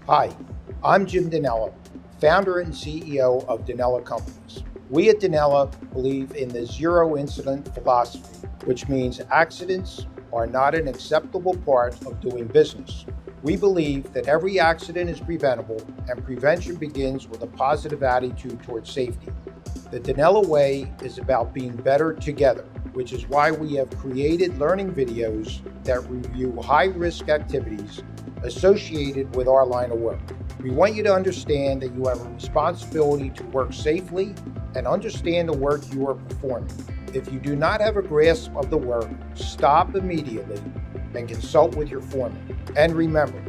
Hi, I'm Jim Danella, founder and CEO of Danella Companies. We at Danella believe in the zero incident philosophy, which means accidents are not an acceptable part of doing business. We believe that every accident is preventable, and prevention begins with a positive attitude towards safety. The Danella way is about being better together, which is why we have created learning videos that review high-risk activities associated with our line of work. We want you to understand that you have a responsibility to work safely and understand the work you are performing. If you do not have a grasp of the work, stop immediately and consult with your foreman. And remember,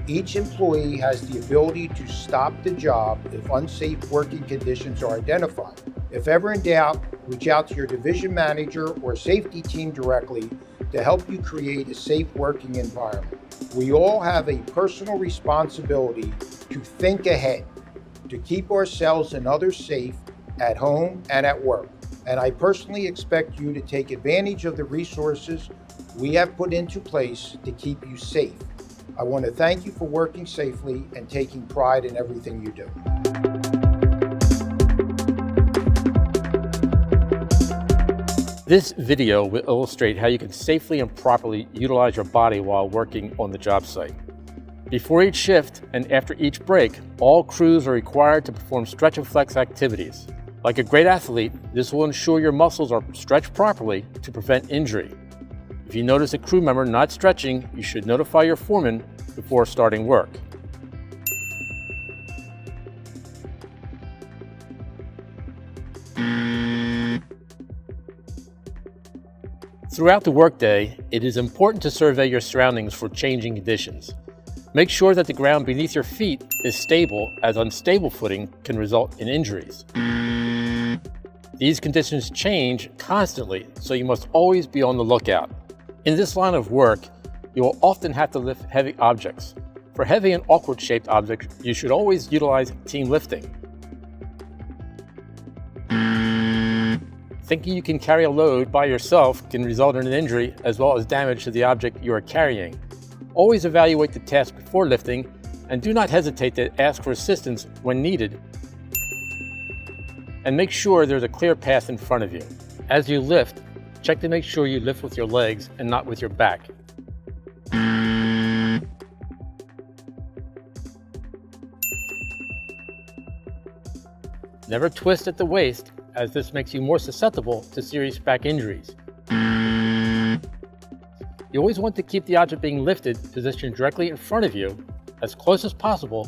each employee has the ability to stop the job if unsafe working conditions are identified. If ever in doubt, reach out to your division manager or safety team directly to help you create a safe working environment. We all have a personal responsibility to think ahead, to keep ourselves and others safe at home and at work. And I personally expect you to take advantage of the resources we have put into place to keep you safe. I want to thank you for working safely and taking pride in everything you do. This video will illustrate how you can safely and properly utilize your body while working on the job site. Before each shift and after each break, all crews are required to perform stretch and flex activities. Like a great athlete, this will ensure your muscles are stretched properly to prevent injury. If you notice a crew member not stretching, you should notify your foreman before starting work. Throughout the workday, it is important to survey your surroundings for changing conditions. Make sure that the ground beneath your feet is stable, as unstable footing can result in injuries. These conditions change constantly, so you must always be on the lookout. In this line of work, you will often have to lift heavy objects. For heavy and awkward shaped objects, you should always utilize team lifting. Thinking you can carry a load by yourself can result in an injury as well as damage to the object you are carrying. Always evaluate the task before lifting, and do not hesitate to ask for assistance when needed. And make sure there's a clear path in front of you. As you lift, check to make sure you lift with your legs and not with your back. Never twist at the waist, as this makes you more susceptible to serious back injuries. You always want to keep the object being lifted positioned directly in front of you, as close as possible,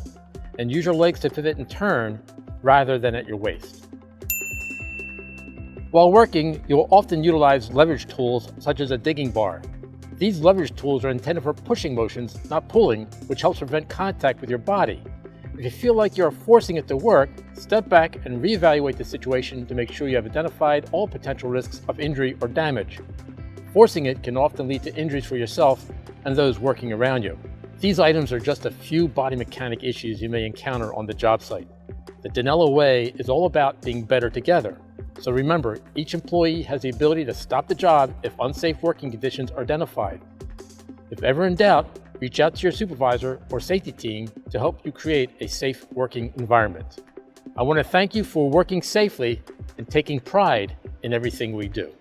and use your legs to pivot and turn rather than at your waist. While working, you will often utilize leverage tools such as a digging bar. These leverage tools are intended for pushing motions, not pulling, which helps prevent contact with your body. If you feel like you are forcing it to work, step back and reevaluate the situation to make sure you have identified all potential risks of injury or damage. Forcing it can often lead to injuries for yourself and those working around you. These items are just a few body mechanic issues you may encounter on the job site. The Danella way is all about being better together. So remember, each employee has the ability to stop the job if unsafe working conditions are identified. If ever in doubt, reach out to your supervisor or safety team to help you create a safe working environment. I want to thank you for working safely and taking pride in everything we do.